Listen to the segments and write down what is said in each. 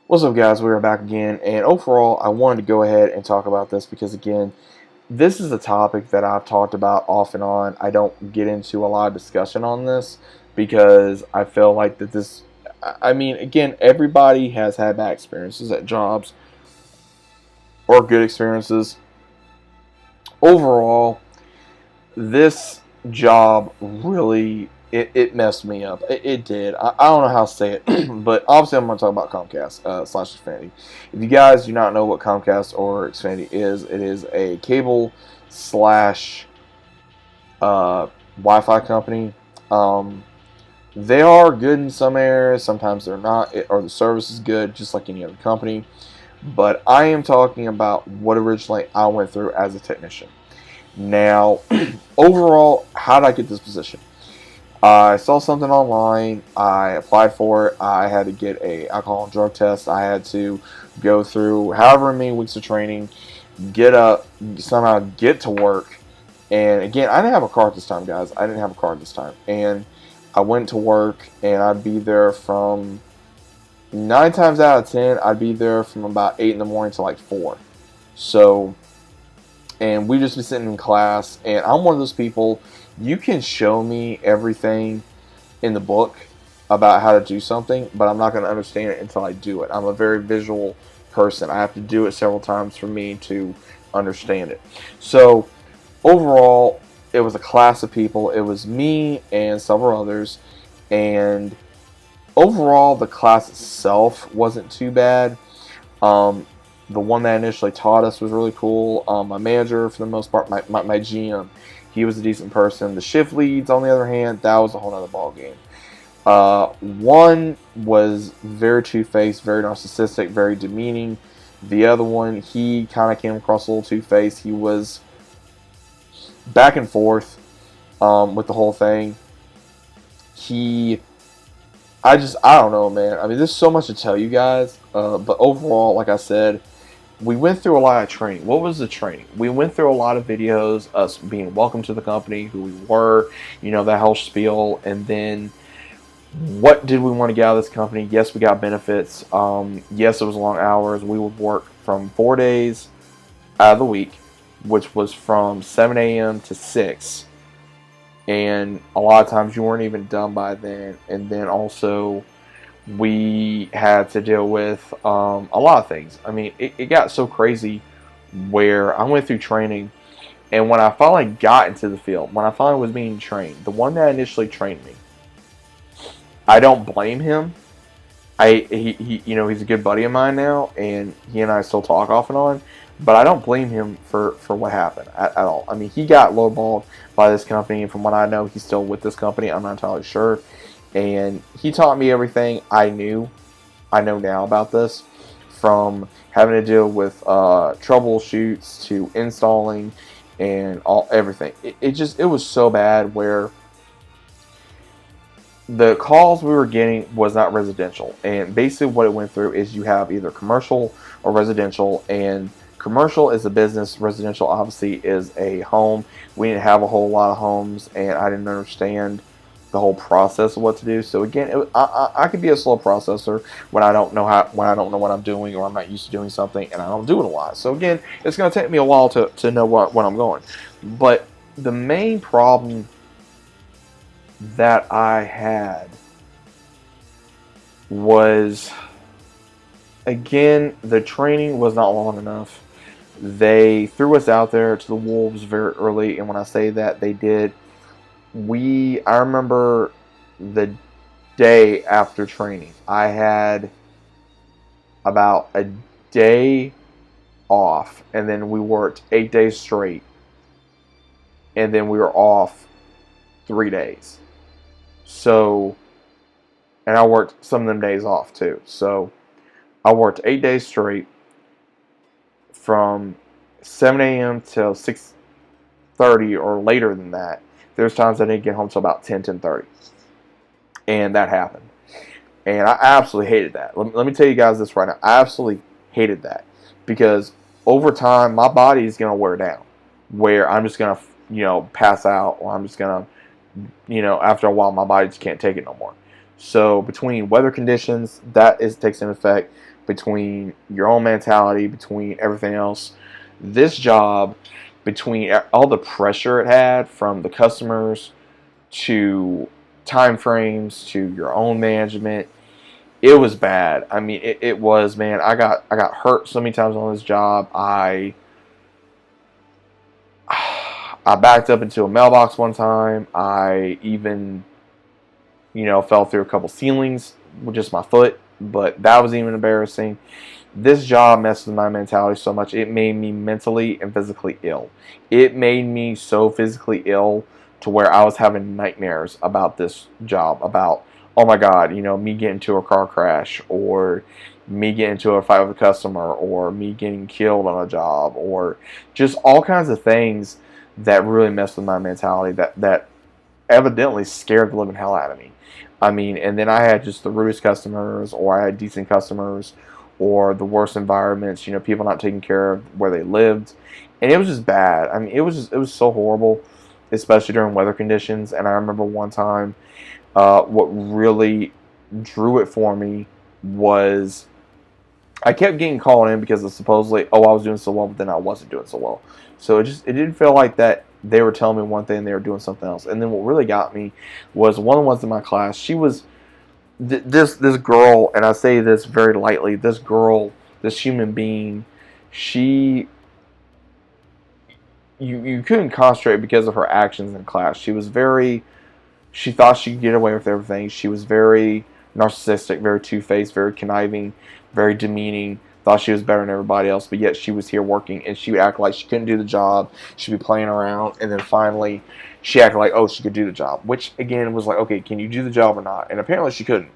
What's up, guys? We are back again, and overall, I wanted to go ahead and talk about this because, again, this is a topic that I've talked about off and on. I don't get into a lot of discussion on this because I feel like that this, I mean, again, everybody has had bad experiences at jobs or good experiences. Overall, this job really it messed me up. It did. I don't know how to say it, but obviously I'm going to talk about Comcast slash Xfinity. If you guys do not know what Comcast or Xfinity is, it is a cable slash Wi-Fi company. They are good in some areas. Sometimes they're not, or the service is good, just like any other company. But I am talking about what originally I went through as a technician. Now, overall, how did I get this position? I saw something online. I applied for it. I had to get a alcohol and drug test. I had to go through however many weeks of training, get up, somehow get to work. And again, I didn't have a car this time, guys. I didn't have a car this time. And I went to work, and I'd be there from 9 times out of 10. I'd be there from about 8 in the morning to like 4. So, and we just be sitting in class, and I'm one of those people. You can show me everything in the book about how to do something, but I'm not going to understand it until I do it. I'm a very visual person. I have to do it several times for me to understand it. So overall, it was a class of people. It was me and several others, and overall, the class itself wasn't too bad. The one that initially taught us was really cool. My manager, for the most part, my GM, he was a decent person. The shift leads, on the other hand, that was a whole other ball game. One was very two-faced, very narcissistic, very demeaning. The other one, he kind of came across a little two-faced. He was back and forth with the whole thing. I don't know, man. I mean, there's so much to tell you guys. But overall, like I said, we went through a lot of training. What was the training? We went through a lot of videos, us being welcome to the company, who we were, that whole spiel. And then what did we want to get out of this company? Yes, we got benefits. Yes, it was long hours. We would work from 4 days out of the week, which was from 7 a.m. to 6. And a lot of times you weren't even done by then. And then also we had to deal with a lot of things. I mean, it got so crazy where I went through training, and when I finally got into the field, when I finally was being trained, the one that initially trained me, I don't blame him. He's a good buddy of mine now, and he and I still talk off and on. But I don't blame him for what happened at all. I mean, he got lowballed by this company, and from what I know, he's still with this company. I'm not entirely sure. And he taught me everything I know now about this, from having to deal with troubleshoots to installing and everything. It was so bad where the calls we were getting was not residential. And basically what it went through is you have either commercial or residential, and commercial is a business, residential obviously is a home. We didn't have a whole lot of homes, and I didn't understand the whole process of what to do. So again, I could be a slow processor when I don't know what I'm doing, or I'm not used to doing something, and I don't do it a lot. So again, it's going to take me a while to know what I'm going. But the main problem that I had was, again, the training was not long enough. They threw us out there to the wolves very early, and when I say that, they did. I remember the day after training, I had about a day off, and then we worked 8 days straight, and then we were off 3 days. So, and I worked some of them days off too. So, I worked 8 days straight from 7 a.m. till 6:30 or later than that. There's times I didn't get home till about 10:30. And that happened. And I absolutely hated that. Let me tell you guys this right now. I absolutely hated that. Because over time, my body is going to wear down. Where I'm just going to, pass out. Or I'm just going to, after a while, my body just can't take it no more. So between weather conditions, takes an effect. between your own mentality, between everything else. This job, between all the pressure it had from the customers to time frames to your own management, it was bad. I mean, it was, man. I got hurt so many times on this job. I backed up into a mailbox one time. I even, fell through a couple ceilings with just my foot, but that was even embarrassing. This job messed with my mentality so much. It made me mentally and physically ill. It made me so physically ill to where I was having nightmares about this job, about, oh my God, me getting into a car crash, or me getting into a fight with a customer, or me getting killed on a job, or just all kinds of things that really messed with my mentality that evidently scared the living hell out of me. I mean, and then I had just the rudest customers, or I had decent customers, or the worst environments, people not taking care of where they lived. And it was just bad. I mean, it was so horrible, especially during weather conditions. And I remember one time, what really drew it for me was I kept getting called in because of supposedly, I was doing so well, but then I wasn't doing so well. So it didn't feel like that they were telling me one thing and they were doing something else. And then what really got me was one of the ones in my class. She was this girl, and I say this very lightly. This girl, this human being, she you couldn't concentrate because of her actions in class. She thought she could get away with everything. She was very narcissistic, very two-faced, very conniving, very demeaning. Thought she was better than everybody else, but yet she was here working, and she would act like she couldn't do the job. She'd be playing around, and then finally, she acted like, she could do the job. Which, again, was like, okay, can you do the job or not? And apparently she couldn't.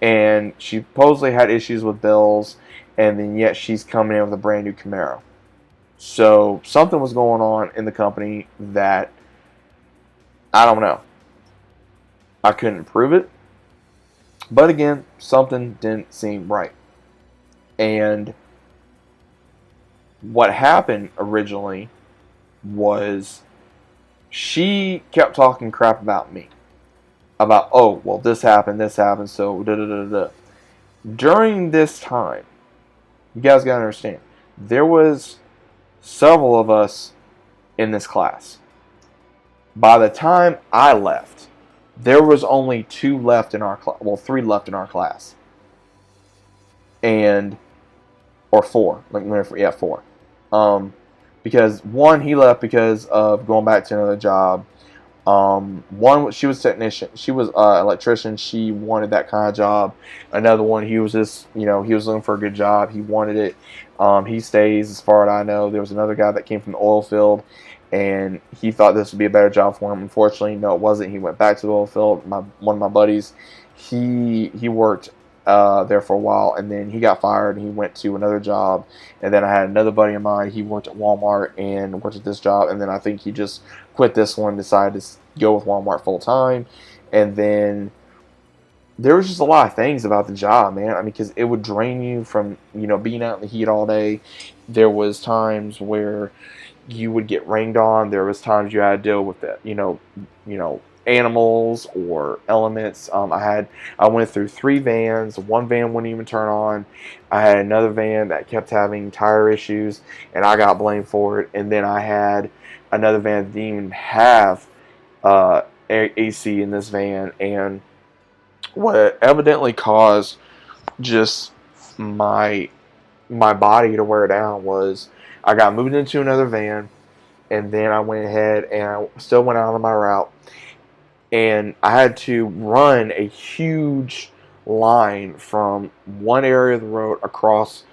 And she supposedly had issues with bills, and then yet she's coming in with a brand new Camaro. So something was going on in the company that I don't know. I couldn't prove it. But again, something didn't seem right. And what happened originally was she kept talking crap about me. About, this happened, so da da da da. During this time, you guys gotta understand, there was several of us in this class. By the time I left, there was only 2 left in our class. Well, 3 left in our class. Or 4. 4. Because one, he left because of going back to another job. One, she was technician. She was electrician. She wanted that kind of job. Another one, he was just, he was looking for a good job. He wanted it. He stays, as far as I know. There was another guy that came from the oil field, and he thought this would be a better job for him. Unfortunately, no, it wasn't. He went back to the oil field. One of my buddies, he worked there for a while, and then he got fired, and he went to another job. And then I had another buddy of mine. He worked at Walmart and worked at this job, and then I think he just quit this one, decided to go with Walmart full time. And then there was just a lot of things about the job, man. I mean, because it would drain you from, being out in the heat all day. There was times where you would get rained on. There was times you had to deal with that, animals or elements. I went through 3 vans. One van wouldn't even turn on. I had another van that kept having tire issues, and I got blamed for it. And then I had another van that didn't even have AC in this van, and what evidently caused just my body to wear down was I got moved into another van, and then I went ahead and I still went out on my route, and I had to run a huge line from one area of the road across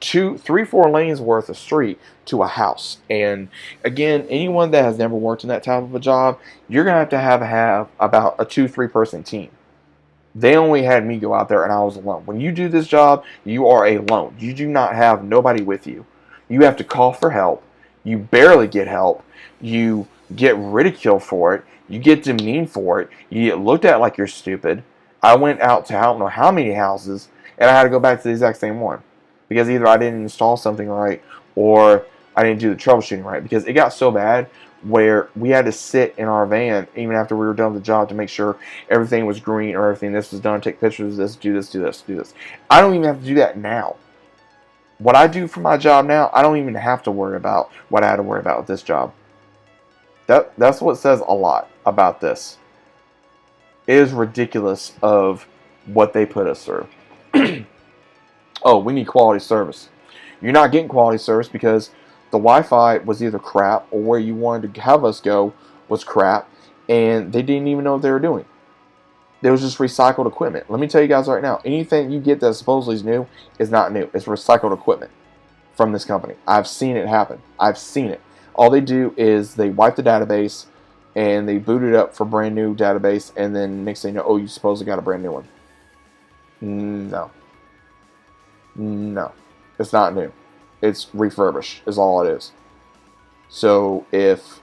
4 lanes worth of street to a house. And again, anyone that has never worked in that type of a job, you're gonna have about a 2-3 person team. They only had me go out there, and I was alone. When you do this job, you are alone. You do not have nobody with you. You have to call for help. You barely get help. You get ridiculed for it. You get demeaned for it. You get looked at like you're stupid. I went out to I don't know how many houses, and I had to go back to the exact same one. Because either I didn't install something right, or I didn't do the troubleshooting right. Because it got so bad where we had to sit in our van even after we were done with the job to make sure everything was green or everything this was done, take pictures of this, do this, do this, do this. I don't even have to do that now. What I do for my job now, I don't even have to worry about what I had to worry about with this job. That's what says a lot about this. It is ridiculous of what they put us through. Oh, we need quality service. You're not getting quality service because the Wi-Fi was either crap or where you wanted to have us go was crap, and they didn't even know what they were doing. It was just recycled equipment. Let me tell you guys right now, anything you get that supposedly is new is not new. It's recycled equipment from this company. I've seen it happen. I've seen it. All they do is they wipe the database and they boot it up for brand new database, and then next thing you know, oh, you supposedly got a brand new one. No. No. It's not new. It's refurbished is all it is. So if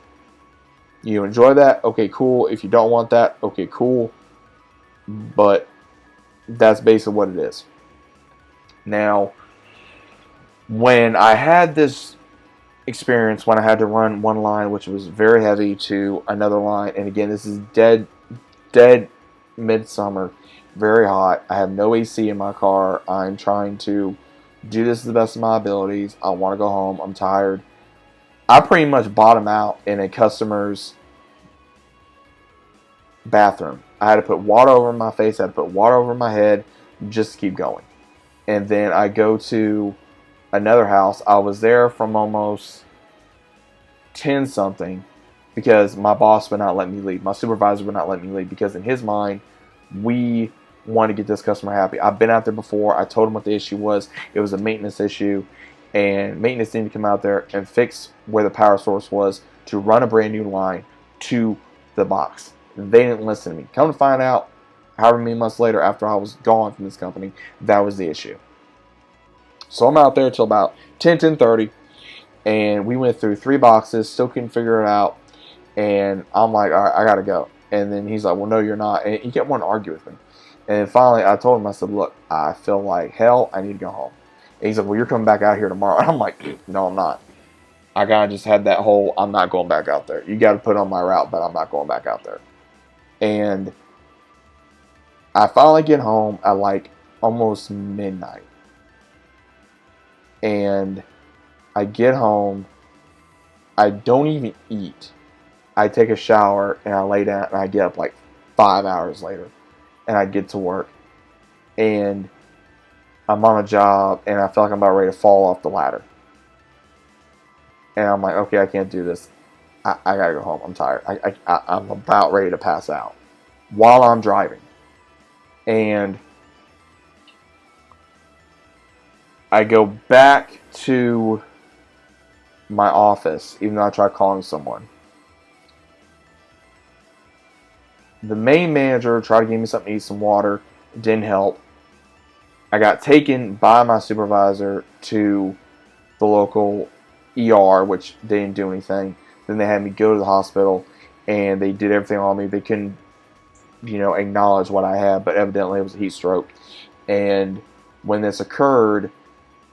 you enjoy that, okay, cool. If you don't want that, okay, cool. But that's basically what it is. Now, when I had this experience, when I had to run one line, which was very heavy, to another line, and again, this is dead midsummer, very hot. I have no AC in my car. I'm trying to do this to the best of my abilities. I want to go home. I'm tired. I pretty much bottom out in a customer's bathroom. I had to put water over my face. I had to put water over my head just to keep going. And then I go to another house. I was there from almost 10 something because my boss would not let me leave. My supervisor would not let me leave because in his mind, we want to get this customer happy. I've been out there before. I told him what the issue was. It was a maintenance issue, and maintenance needed to come out there and fix where the power source was to run a brand new line to the box. They didn't listen to me. Come to find out, however many months later after I was gone from this company, that was the issue. So I'm out there till about 10:30, and we went through 3 boxes, still couldn't figure it out, and I'm like, all right, I gotta go. And then he's like, well, no, you're not. And he kept wanting to argue with me. And then finally, I told him, I said, look, I feel like hell. I need to go home. And he's like, well, you're coming back out here tomorrow. And I'm like, no, I'm not. I gotta just had that whole, I'm not going back out there. You got to put on my route, but I'm not going back out there. And I finally get home at like almost midnight. And I get home. I don't even eat. I take a shower and I lay down and I get up like 5 hours later. And I get to work. And I'm on a job and I feel like I'm about ready to fall off the ladder. And I'm like, okay, I can't do this. I gotta go home. I'm tired. I'm about ready to pass out while I'm driving. And I go back to my office, even though I tried calling someone. The main manager tried to give me something to eat, some water. It didn't help. I got taken by my supervisor to the local ER, which they didn't do anything. Then they had me go to the hospital, and they did everything on me. They couldn't, acknowledge what I had, but evidently it was a heat stroke. And when this occurred,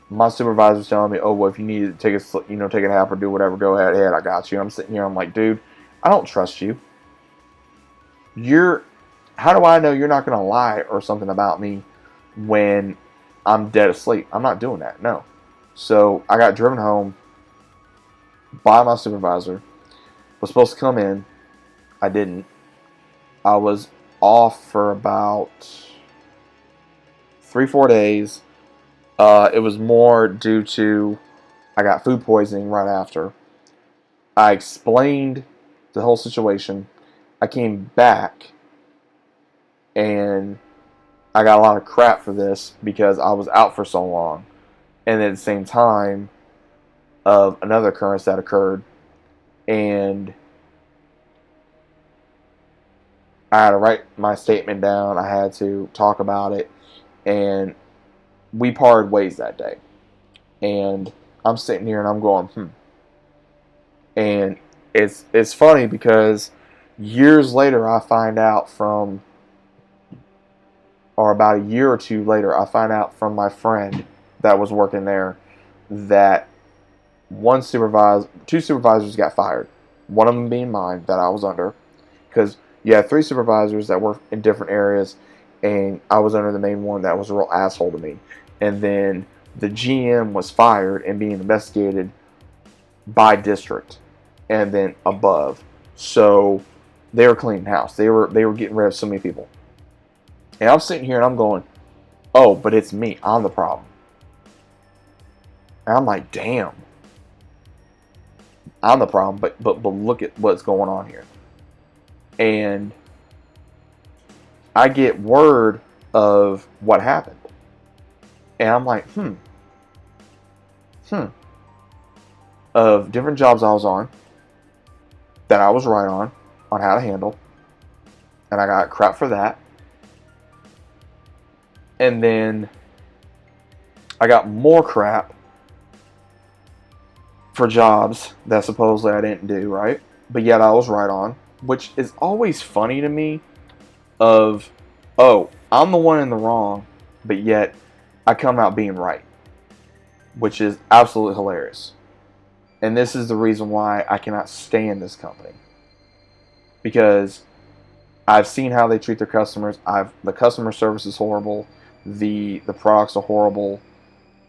my supervisor was telling me, "Oh, well, if you need to take a nap or do whatever, go ahead. I got you." And I'm sitting here, I'm like, dude, I don't trust you. How do I know you're not going to lie or something about me when I'm dead asleep? I'm not doing that. No. So I got driven home by my supervisor. Was supposed to come in. I didn't. I was off for about 3-4 days. It was more due to I got food poisoning right after. I explained the whole situation. I came back and I got a lot of crap for this because I was out for so long. And at the same time of another occurrence that occurred, and I had to write my statement down. I had to talk about it, and we parted ways that day. And I'm sitting here and I'm going, And it's funny because years later I find out or about a year or two later, I find out from my friend that was working there that two supervisors got fired. One of them being mine that I was under, because you had 3 supervisors that worked in different areas, and I was under the main one that was a real asshole to me. And then the GM was fired and being investigated by district and then above. So they were cleaning house. They were getting rid of so many people. And I'm sitting here and I'm going, oh, but it's me. I'm the problem. And I'm like, damn. I'm the problem, but look at what's going on here. And I get word of what happened. And I'm like, of different jobs I was on that I was right on how to handle. And I got crap for that. And then I got more crap for jobs that supposedly I didn't do, right? But yet I was right on, which is always funny to me of, oh, I'm the one in the wrong, but yet I come out being right, which is absolutely hilarious. And this is the reason why I cannot stand this company. Because I've seen how they treat their customers. The customer service is horrible. The products are horrible.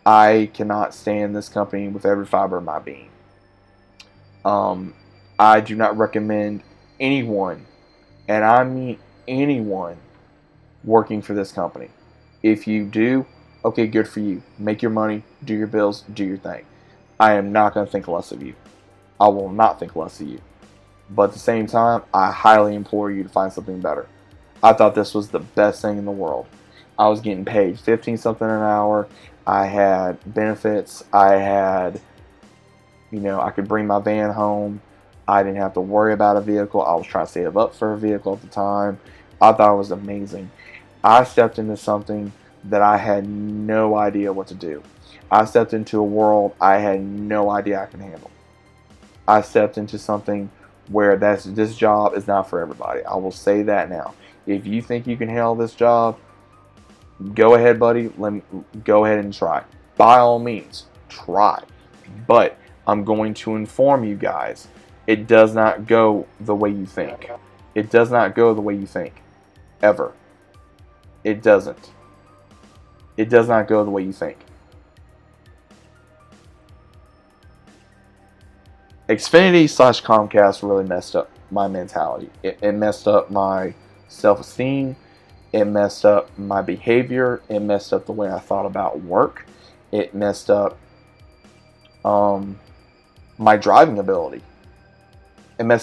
I cannot stand this company with every fiber of my being. I do not recommend anyone, and I mean anyone, working for this company. If you do, okay, good for you. Make your money, do your bills, do your thing. I am not going to think less of you. I will not think less of you. But at the same time, I highly implore you to find something better. I thought this was the best thing in the world. I was getting paid 15 something an hour. I had benefits. I had, I could bring my van home. I didn't have to worry about a vehicle. I was trying to save up for a vehicle at the time. I thought it was amazing. I stepped into something that I had no idea what to do. I stepped into a world I had no idea I could handle. I stepped into something where this job is not for everybody. I will say that now. If you think you can handle this job, go ahead, buddy. Go ahead and try. By all means, try. But I'm going to inform you guys, it does not go the way you think. It does not go the way you think. Ever. It doesn't. It does not go the way you think. Xfinity / COMCAST really messed up my mentality. It messed up my self-esteem. It messed up my behavior. It messed up the way I thought about work. It messed up my driving ability. And it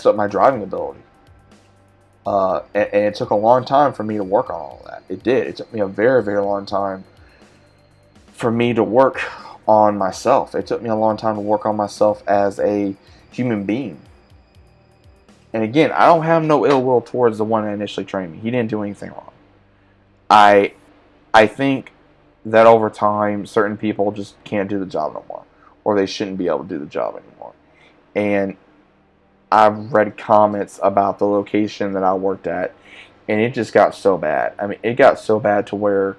took a long time for me to work on all of that. It did. It took me a very, very long time for me to work on myself. It took me a long time to work on myself as a human being. And again, I don't have no ill will towards the one that initially trained me. He didn't do anything wrong. I think that over time, certain people just can't do the job no more, or they shouldn't be able to do the job anymore. And I've read comments about the location that I worked at, and it just got so bad. I mean, it got so bad to where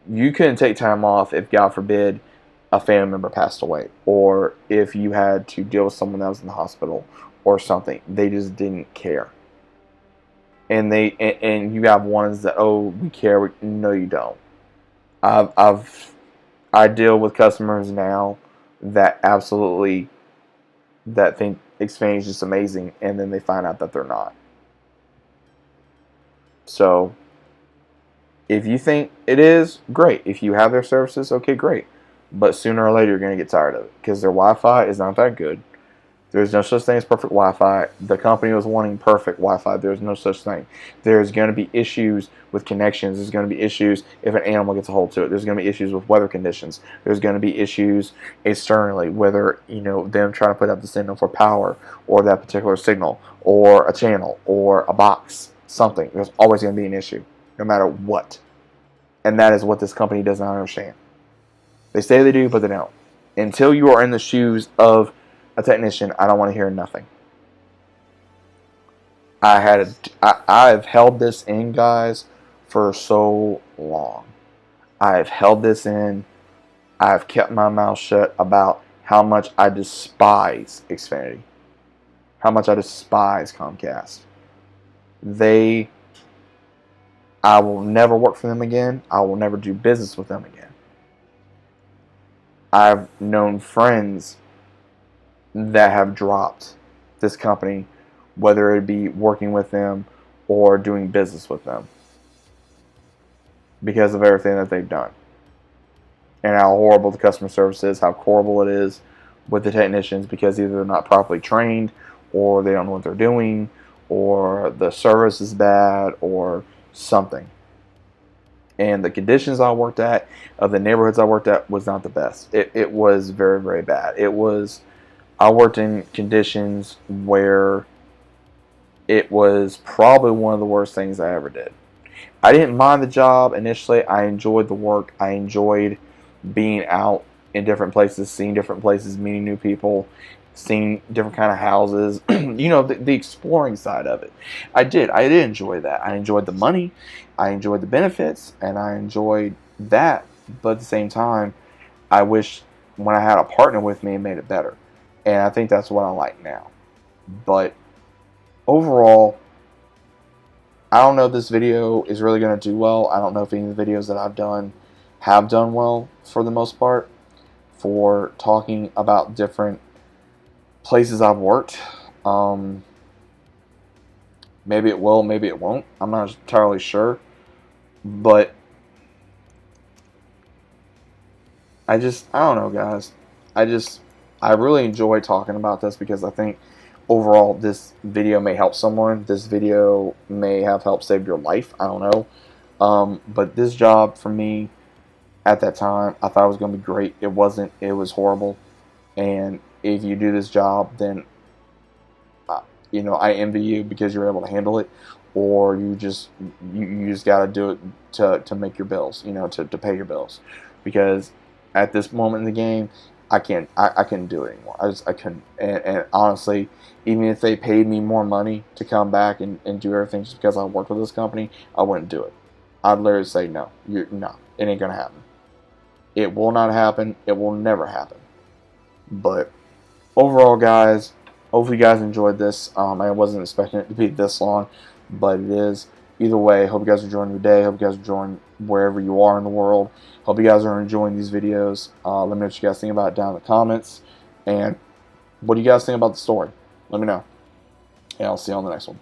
you couldn't take time off if, God forbid, a family member passed away, or if you had to deal with someone that was in the hospital or something. They just didn't care. And you have ones that, oh, we care. No, you don't. I deal with customers now that absolutely that think Xfinity is just amazing, and then they find out that they're not. So if you think it is, great. If you have their services, okay, great. But sooner or later, you're going to get tired of it because their Wi-Fi is not that good. There's no such thing as perfect Wi-Fi. The company was wanting perfect Wi-Fi. There's no such thing. There's going to be issues with connections. There's going to be issues if an animal gets a hold to it. There's going to be issues with weather conditions. There's going to be issues externally, whether, them trying to put out the signal for power or that particular signal or a channel or a box, something. There's always going to be an issue, no matter what. And that is what this company does not understand. They say they do, but they don't. Until you are in the shoes of a technician, I don't want to hear nothing. I've held this in, guys, for so long. I've held this in. I've kept my mouth shut about how much I despise Xfinity. How much I despise Comcast. I will never work for them again. I will never do business with them again. I've known friends that have dropped this company, whether it be working with them or doing business with them, because of everything that they've done and how horrible the customer service is, how horrible it is with the technicians, because either they're not properly trained or they don't know what they're doing or the service is bad or something. And the conditions I worked at, of the neighborhoods I worked at, was not the best. It was very, very bad. I worked in conditions where it was probably one of the worst things I ever did. I didn't mind the job initially. I enjoyed the work. I enjoyed being out in different places, seeing different places, meeting new people, seeing different kind of houses. The exploring side of it. I did enjoy that. I enjoyed the money. I enjoyed the benefits, and I enjoyed that. But at the same time, I wish when I had a partner with me, it made it better. And I think that's what I like now. But overall, I don't know if this video is really going to do well. I don't know if any of the videos that I've done have done well for the most part for talking about different places I've worked. Maybe it will, maybe it won't. I'm not entirely sure. But I don't know, guys. I really enjoy talking about this because I think overall this video may help someone. This video may have helped save your life. I don't know. But this job for me at that time, I thought it was going to be great. It wasn't. It was horrible. And if you do this job, then I envy you because you're able to handle it, or you just got to do it to make your bills, to pay your bills, because at this moment in the game, I couldn't do it anymore. I couldn't. And honestly, even if they paid me more money to come back and do everything just because I worked with this company, I wouldn't do it. I'd literally say no. No, it ain't gonna happen. It will not happen. It will never happen. But overall, guys, hopefully you guys enjoyed this. I wasn't expecting it to be this long, but it is. Either way, hope you guys are enjoying your day. Hope you guys are enjoying wherever you are in the world. Hope you guys are enjoying these videos. Let me know what you guys think about it down in the comments. And what do you guys think about the story? Let me know. And I'll see you on the next one.